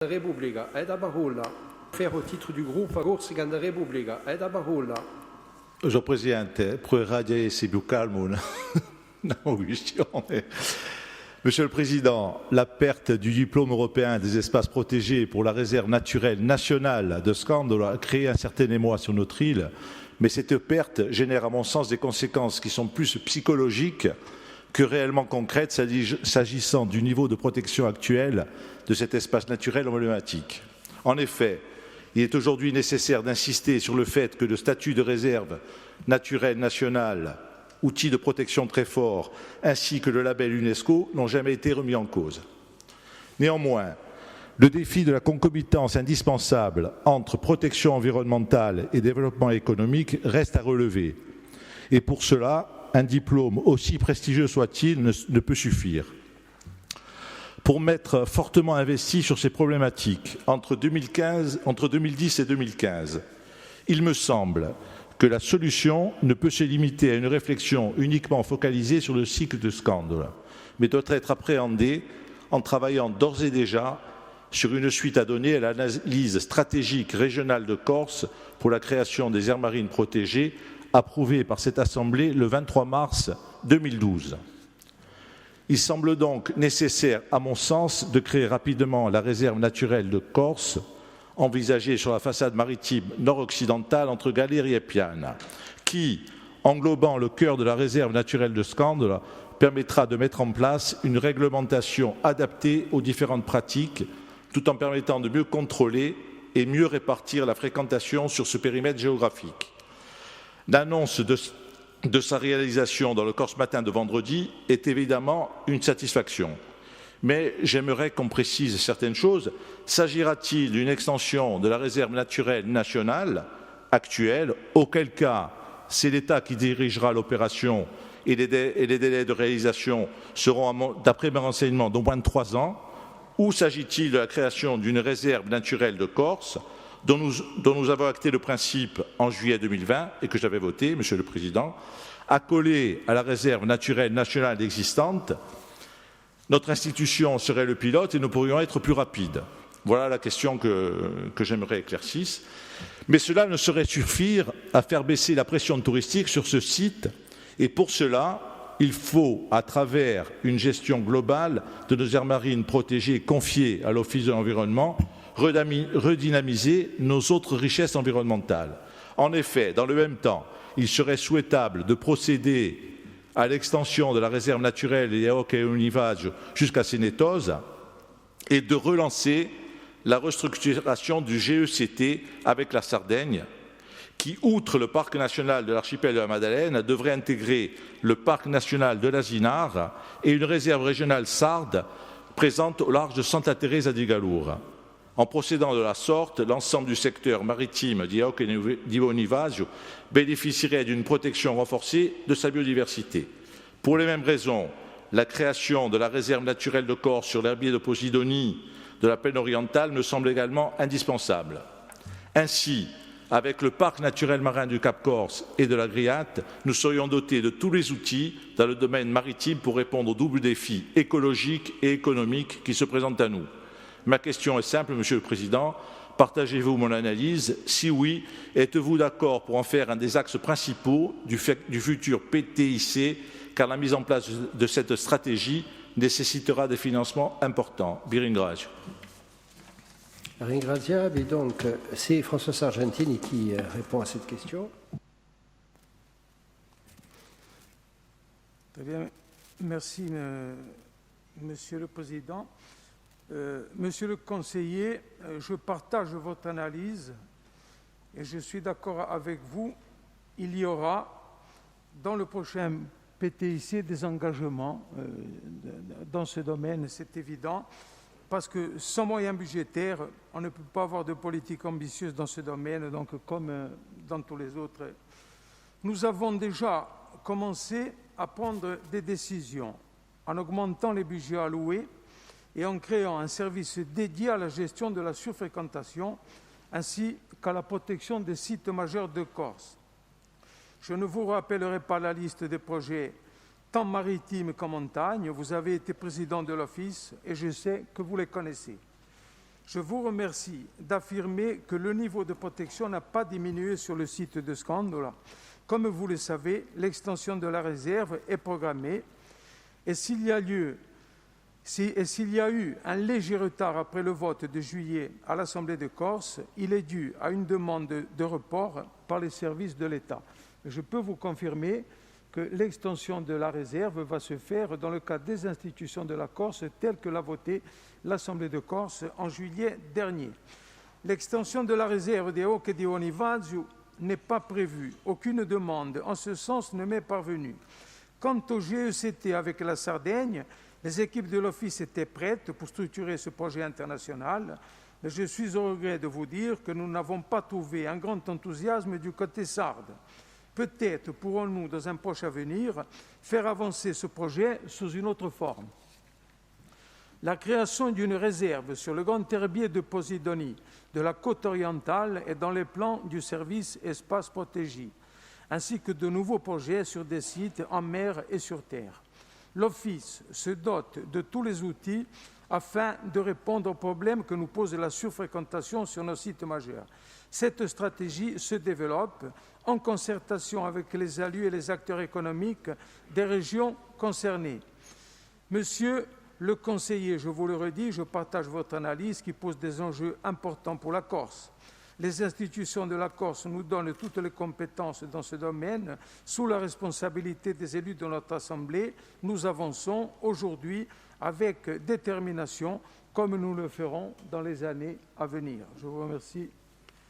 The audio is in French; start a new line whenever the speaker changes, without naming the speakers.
Repubblica è da Bahulla. Faire au titre du groupe Corsica da Repubblica è da Bahulla.
Senhor Presidente, proeradia esse più calmo na audizione. Monsieur le Président, la perte du diplôme européen des espaces protégés pour la réserve naturelle nationale de Scandola a créé un certain émoi sur notre île, mais cette perte génère à mon sens des conséquences qui sont plus psychologiques que réellement concrètes s'agissant du niveau de protection actuel de cet espace naturel emblématique. En effet, il est aujourd'hui nécessaire d'insister sur le fait que le statut de réserve naturelle nationale, outil de protection très fort, ainsi que le label UNESCO n'ont jamais été remis en cause. Néanmoins, le défi de la concomitance indispensable entre protection environnementale et développement économique reste à relever. Et pour cela, un diplôme, aussi prestigieux soit-il, ne peut suffire. Pour m'être fortement investi sur ces problématiques entre 2010 et 2015, il me semble que la solution ne peut se limiter à une réflexion uniquement focalisée sur le cycle de Scandola, mais doit être appréhendée en travaillant d'ores et déjà sur une suite à donner à l'analyse stratégique régionale de Corse pour la création des aires marines protégées, approuvée par cette Assemblée le 23 mars 2012. Il semble donc nécessaire, à mon sens, de créer rapidement la réserve naturelle de Corse, envisagée sur la façade maritime nord-occidentale entre Galeri et Piana, qui, englobant le cœur de la réserve naturelle de Scandola, permettra de mettre en place une réglementation adaptée aux différentes pratiques, tout en permettant de mieux contrôler et mieux répartir la fréquentation sur ce périmètre géographique. L'annonce de sa réalisation dans le Corse Matin de vendredi est évidemment une satisfaction. Mais j'aimerais qu'on précise certaines choses. S'agira-t-il d'une extension de la réserve naturelle nationale actuelle, auquel cas c'est l'État qui dirigera l'opération et les délais de réalisation seront, d'après mes renseignements, d'au moins de 3 ans, ou s'agit-il de la création d'une réserve naturelle de Corse dont nous avons acté le principe en juillet 2020 et que j'avais voté, Monsieur le Président, accolé à la réserve naturelle nationale existante, notre institution serait le pilote et nous pourrions être plus rapides. Voilà la question que j'aimerais éclaircisse. Mais cela ne saurait suffire à faire baisser la pression touristique sur ce site et pour cela, il faut, à travers une gestion globale de nos aires marines protégées confiées à l'Office de l'environnement, redynamiser nos autres richesses environnementales. En effet, dans le même temps, il serait souhaitable de procéder à l'extension de la réserve naturelle Iaoca et Univaggio jusqu'à Sénétosa et de relancer la restructuration du GECT avec la Sardaigne, qui, outre le parc national de l'archipel de la Madeleine, devrait intégrer le parc national de l'Asinare et une réserve régionale sarde présente au large de Santa Teresa di Gallura. En procédant de la sorte, l'ensemble du secteur maritime d'Iaoca et d'Univaggio bénéficierait d'une protection renforcée de sa biodiversité. Pour les mêmes raisons, la création de la réserve naturelle de Corse sur l'herbier de Posidonie de la plaine orientale me semble également indispensable. Ainsi, avec le parc naturel marin du Cap Corse et de la Griate, nous serions dotés de tous les outils dans le domaine maritime pour répondre aux doubles défis écologiques et économiques qui se présentent à nous. Ma question est simple, Monsieur le Président. Partagez-vous mon analyse? Si oui, êtes-vous d'accord pour en faire un des axes principaux du futur PTIC, car la mise en place de cette stratégie nécessitera des financements importants? Vi ringrazio.
Ringraziabi. Donc, c'est François Sargentini qui répond à cette question.
Très bien. Merci, Monsieur le Président. Monsieur le conseiller, je partage votre analyse et je suis d'accord avec vous. Il y aura dans le prochain PTIC des engagements dans ce domaine, c'est évident, parce que sans moyens budgétaires, on ne peut pas avoir de politique ambitieuse dans ce domaine, donc comme dans tous les autres. Nous avons déjà commencé à prendre des décisions en augmentant les budgets alloués et en créant un service dédié à la gestion de la surfréquentation ainsi qu'à la protection des sites majeurs de Corse. Je ne vous rappellerai pas la liste des projets tant maritimes qu'en montagne. Vous avez été président de l'Office et je sais que vous les connaissez. Je vous remercie d'affirmer que le niveau de protection n'a pas diminué sur le site de Scandola. Comme vous le savez, l'extension de la réserve est programmée et s'il y a eu un léger retard après le vote de juillet à l'Assemblée de Corse, il est dû à une demande de report par les services de l'État. Je peux vous confirmer que l'extension de la réserve va se faire dans le cadre des institutions de la Corse telles que l'a voté l'Assemblée de Corse en juillet dernier. L'extension de la réserve des Occhi di Onivazio n'est pas prévue. Aucune demande en ce sens ne m'est parvenue. Quant au GECT avec la Sardaigne, les équipes de l'Office étaient prêtes pour structurer ce projet international, mais je suis au regret de vous dire que nous n'avons pas trouvé un grand enthousiasme du côté sarde. Peut-être pourrons-nous, dans un proche avenir, faire avancer ce projet sous une autre forme. La création d'une réserve sur le grand herbier de Posidonie de la côte orientale est dans les plans du service espace protégé, ainsi que de nouveaux projets sur des sites en mer et sur terre. L'Office se dote de tous les outils afin de répondre aux problèmes que nous pose la surfréquentation sur nos sites majeurs. Cette stratégie se développe en concertation avec les élus et les acteurs économiques des régions concernées. Monsieur le conseiller, je vous le redis, je partage votre analyse qui pose des enjeux importants pour la Corse. Les institutions de la Corse nous donnent toutes les compétences dans ce domaine. Sous la responsabilité des élus de notre Assemblée, nous avançons aujourd'hui avec détermination, comme nous le ferons dans les années à venir. Je vous remercie